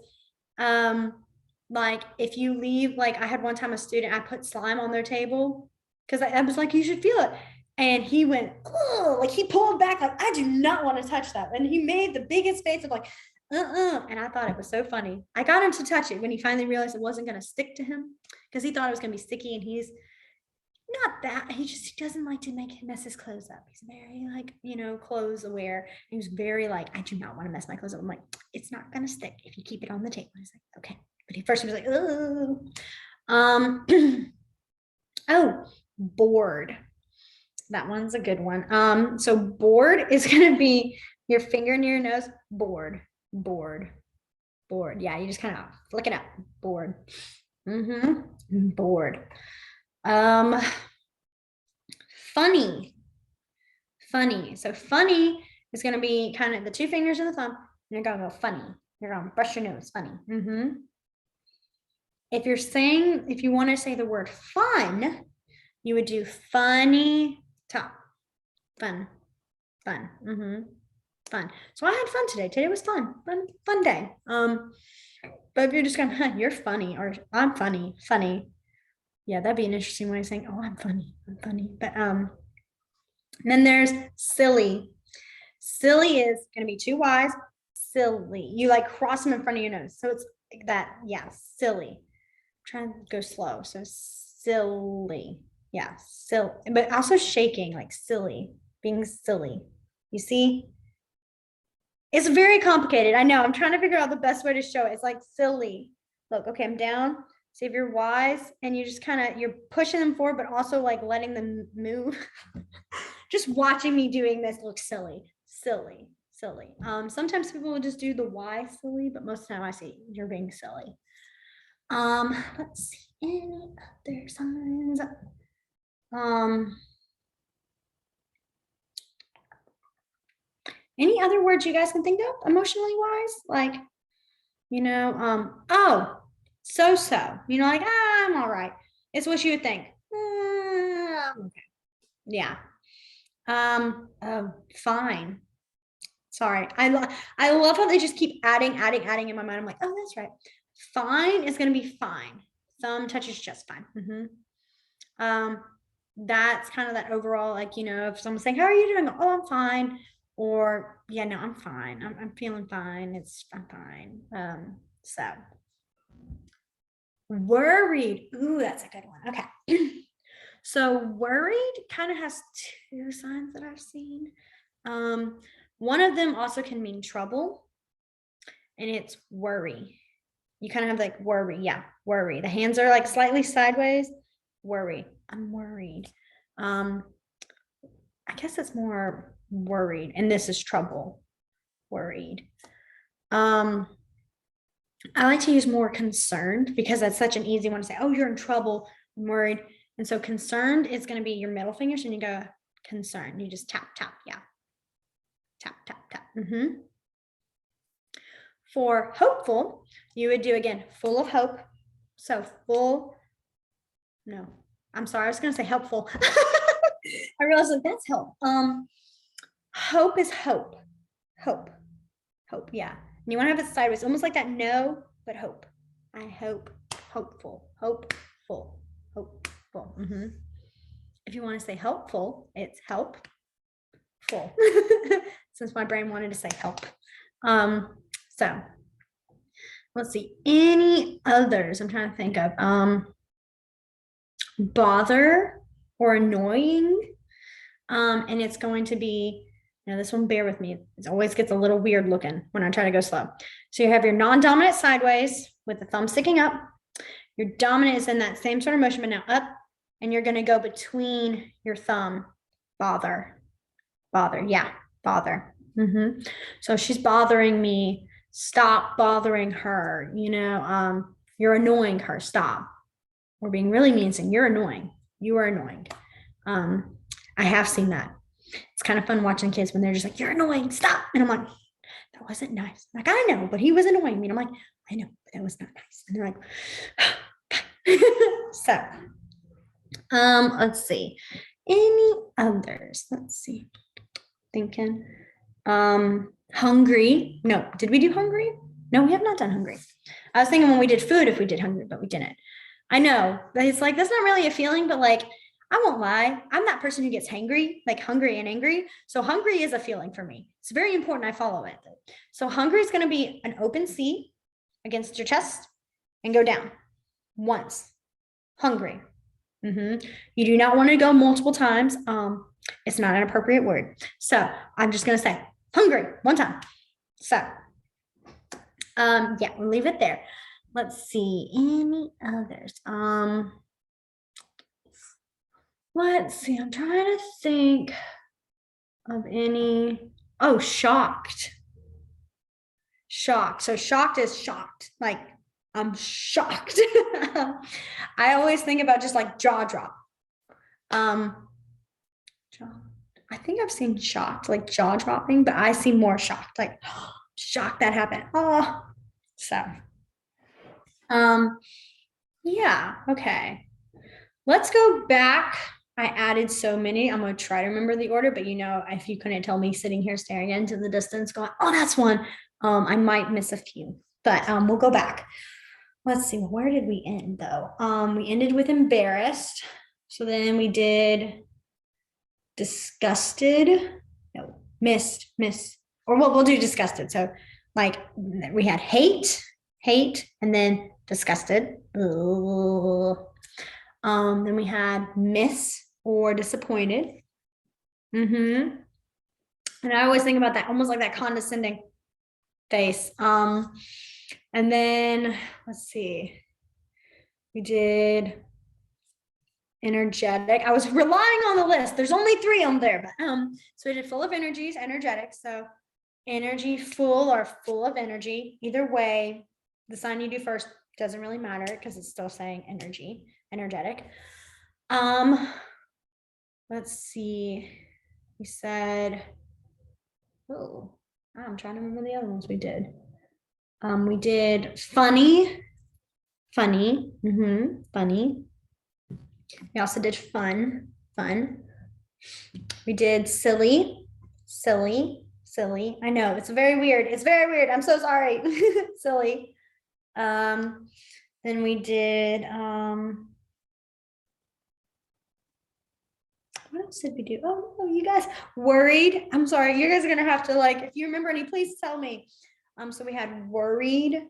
like if you leave, like I had one time a student, I put slime on their table because I was like, you should feel it. And he went, oh, like he pulled back, like, I do not want to touch that. And he made the biggest face of like, and I thought it was so funny. I got him to touch it when he finally realized it wasn't going to stick to him because he thought it was going to be sticky, and he's not that, he doesn't like to mess his clothes up. He's very like, clothes aware. And he was very like, I do not want to mess my clothes up. I'm like, it's not going to stick if you keep it on the table. He's like, okay. But he was like, oh, oh, bored. That one's a good one. So bored is going to be your finger near your nose. Bored. Yeah, you just kind of flick it up. Bored. Bored. Funny. So funny is going to be kind of the two fingers and the thumb. And you're going to go funny. You're going to brush your nose. Funny. If you want to say the word fun, you would do funny top. Fun. Fun. So I had fun today. Today was fun. Fun day. But if you're just going, you're funny, or I'm funny. Yeah, that'd be an interesting way of saying, oh, I'm funny. But then there's silly. Silly is going to be two Y's. Silly. You like cross them in front of your nose. So it's like that. Yeah, silly. Try and go slow. So silly. Yeah, silly. But also shaking, like silly. Being silly. You see? It's very complicated. I know. I'm trying to figure out the best way to show it. It's like silly. Look, okay, I'm down. See if you're wise, and you just you're pushing them forward, but also like letting them move. Just watching me doing this looks silly. Sometimes people will just do the why silly, but most of the time I see you're being silly. Let's see, any other signs? Any other words you guys can think of emotionally wise? Like, oh, so, like, I'm all right. It's what you would think. Okay. Yeah. Oh, fine. Sorry. I love how they just keep adding in my mind. I'm like, oh, that's right. Fine is going to be fine. Thumb touches just fine. That's kind of that overall, like, if someone's saying, how are you doing? Oh, I'm fine. Or, yeah, no, I'm fine. I'm feeling fine. I'm fine. So worried. Ooh, that's a good one. Okay. So worried kind of has two signs that I've seen. One of them also can mean trouble, and it's worry. You kind of have like worry. Yeah, worry. The hands are like slightly sideways. Worry. I'm worried. I guess it's more worried, and this is trouble. Worried. I like to use more concerned because that's such an easy one to say. Oh, you're in trouble. I'm worried. And so concerned is going to be your middle fingers, and you go concerned. You just tap, tap. Yeah. Tap, tap, tap. For hopeful, you would do again, full of hope. So full, no, I'm sorry, I was going to say helpful. I realized like that's help. Hope is hope. Hope. Yeah. And you want to have it sideways, almost like that no, but hope. I hope, hopeful, hopeful, hopeful. If you want to say helpful, it's helpful. Since my brain wanted to say help. So let's see, any others I'm trying to think of. Bother or annoying. And it's going to be, this one, bear with me. It always gets a little weird looking when I try to go slow. So you have your non-dominant sideways with the thumb sticking up. Your dominant is in that same sort of motion, but now up, and you're going to go between your thumb. Bother. Yeah, bother. So she's bothering me. Stop bothering her. You're annoying her. Stop. We're being really mean, saying you're annoying. You are annoying. I have seen that. It's kind of fun watching kids when they're just like, you're annoying. Stop. And I'm like, that wasn't nice. Like, I know, but he was annoying me. And I'm like, I know, but that was not nice. And they're like, so, let's see. Any others? Let's see. Thinking. Hungry. No, did we do hungry? No, we have not done hungry. I was thinking when we did food, if we did hungry, but we didn't. I know, but it's like, that's not really a feeling, but like, I won't lie. I'm that person who gets hangry, like hungry and angry. So hungry is a feeling for me. It's very important I follow it. So hungry is going to be an open C against your chest and go down once. Hungry. You do not want to go multiple times. It's not an appropriate word. So I'm just going to say hungry one time. So yeah, we'll leave it there. Let's see, any others? Let's see, I'm trying to think of any. Oh, shocked. So shocked is shocked. Like, I'm shocked. I always think about just like jaw drop. I think I've seen shocked, like jaw dropping, but I see more shocked, like shocked that happened. Oh, so. Yeah, okay. Let's go back. I added so many. I'm going to try to remember the order, but if you couldn't tell me sitting here staring into the distance going, oh, that's one, I might miss a few, but we'll go back. Let's see, where did we end though? We ended with embarrassed. So then we did disgusted. No, missed, or we'll do disgusted. So like we had hate, and then disgusted. Then we had miss or disappointed. And I always think about that, almost like that condescending face. And then let's see, we did energetic. I was relying on the list. There's only 3 on there, but so we did full of energies, energetic. So energy, full or full of energy. Either way, the sign you do first Doesn't really matter because it's still saying energetic. Let's see. We said, oh, I'm trying to remember the other ones we did. We did funny. Funny. We also did fun. We did silly. I know it's very weird. I'm so sorry. Silly. Then we did, what else did we do? Oh, you guys worried. I'm sorry. You guys are going to have to if you remember any, please tell me. So we had worried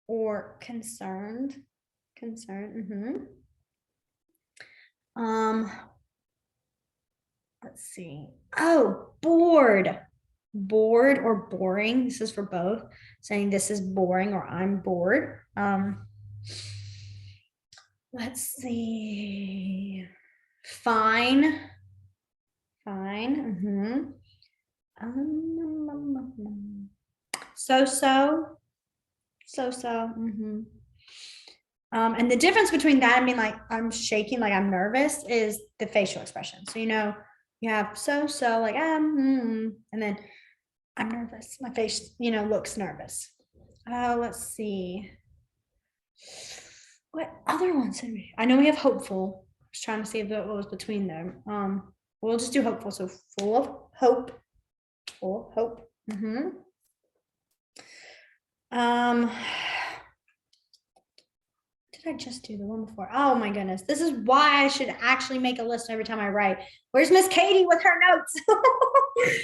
or concerned. Let's see. Oh, bored or boring. This is for both, saying this is boring or I'm bored. Let's see. Fine. So. And the difference between that and being I'm shaking, I'm nervous, is the facial expression. So you have so and then I'm nervous. My face looks nervous. Let's see. What other ones did we? I know we have hopeful. I was trying to see what was between them. We'll just do hopeful. So full of hope. Did I just do the one before? Oh my goodness. This is why I should actually make a list every time I write. Where's Miss Katie with her notes?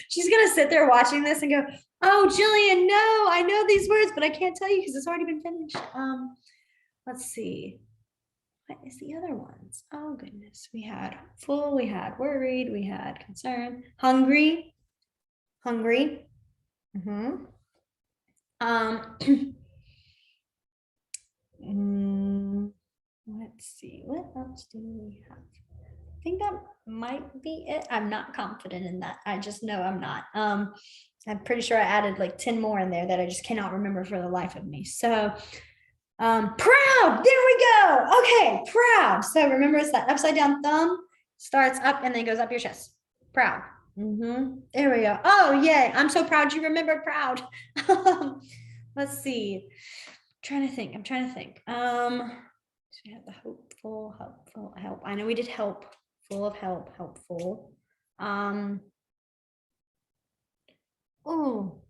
She's going to sit there watching this and go, oh, Jillian, no, I know these words, but I can't tell you because it's already been finished. Let's see. What is the other ones? Oh goodness. We had full, we had worried, we had concerned, hungry. Let's see, what else do we have? I think that might be it. I'm not confident in that. I just know I'm not. I'm pretty sure I added 10 more in there that I just cannot remember for the life of me. So proud, there we go. Okay, proud. So remember, it's that upside down thumb, starts up and then goes up your chest. Proud. There we go. Oh yay, I'm so proud you remembered proud. Let's see. I'm trying to think. So we have the hopeful, help. I know we did help, full of help, helpful. Oh,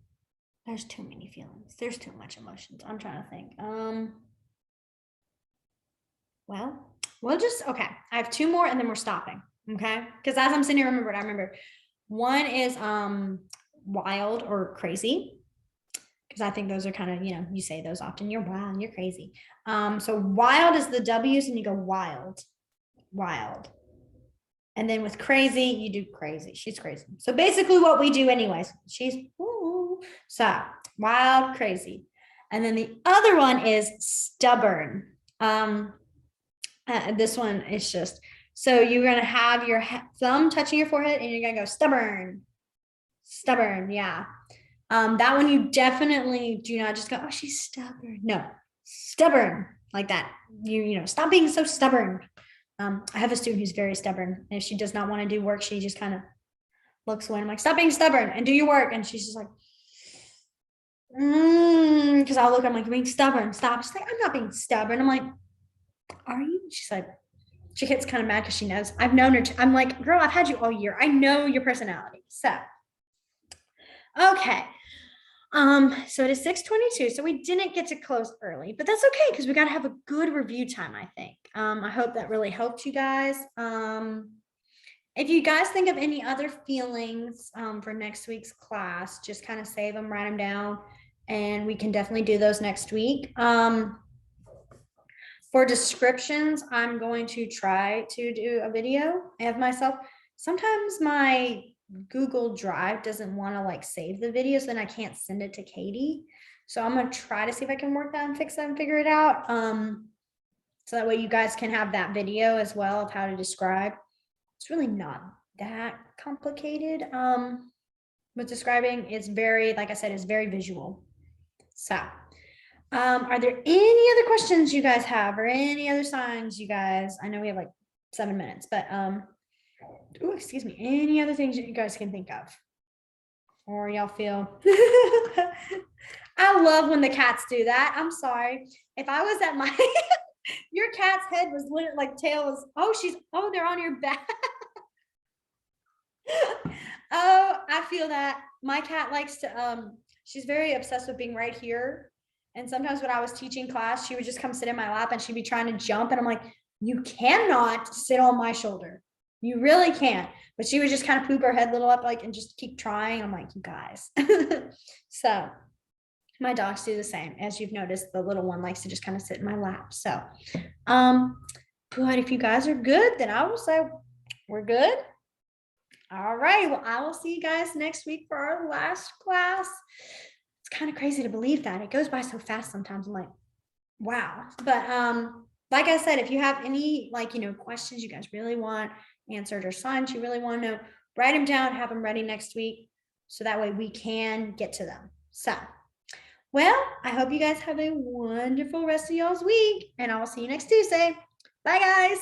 there's too many feelings. There's too much emotions. I'm trying to think. Well, we'll just, okay. I have two more and then we're stopping. Okay. Because as I'm sitting here, I remember one is wild or crazy. Because I think those are kind of, you say those often. You're wild, you're crazy. So wild is the W's and you go wild. And then with crazy, you do crazy. She's crazy. So basically what we do anyways, she's, ooh. So wild, crazy. And then the other one is stubborn. This one is just, so you're going to have your thumb touching your forehead and you're going to go stubborn. Yeah. That one you definitely do not just go, oh, she's stubborn. No, stubborn like that. You stop being so stubborn. I have a student who's very stubborn. And if she does not want to do work, she just kind of looks away. I'm like, stop being stubborn and do your work. And she's just like, because I'll look, I'm like, you're being stubborn. Stop. She's like, I'm not being stubborn. I'm like, are you? She's like, she gets kind of mad because she knows I've known her. I'm like, girl, I've had you all year. I know your personality. So, okay. So it is 6:22. So we didn't get to close early, but that's okay because we got to have a good review time, I think. I hope that really helped you guys. If you guys think of any other feelings for next week's class, just kind of save them, write them down, and we can definitely do those next week. For descriptions, I'm going to try to do a video of myself. Sometimes my Google Drive doesn't want to save the videos, then I can't send it to Katie. So I'm going to try to see if I can work that and fix that and figure it out. So that way you guys can have that video as well of how to describe. It's really not that complicated. With describing, it's very, like I said, it's very visual. So Are there any other questions you guys have or any other signs you guys? I know we have like 7 minutes, but oh, excuse me. Any other things that you guys can think of? Or y'all feel I love when the cats do that. I'm sorry. If I was at my your cat's head was literally like tail was oh they're on your back. Oh, I feel that. My cat likes to she's very obsessed with being right here. And sometimes when I was teaching class, she would just come sit in my lap and she'd be trying to jump. And I'm like, you cannot sit on my shoulder. You really can't. But she would just kind of poop her head little up like and just keep trying. I'm like, you guys. So my dogs do the same. As you've noticed, the little one likes to just kind of sit in my lap. So but if you guys are good, then I will say we're good. All right. Well, I will see you guys next week for our last class. It's kind of crazy to believe that. It goes by so fast sometimes. I'm like, wow. But like I said, if you have any questions you guys really want answered or signs you really want to know, write them down, have them ready next week. So that way we can get to them. So, well, I hope you guys have a wonderful rest of y'all's week and I will see you next Tuesday. Bye guys.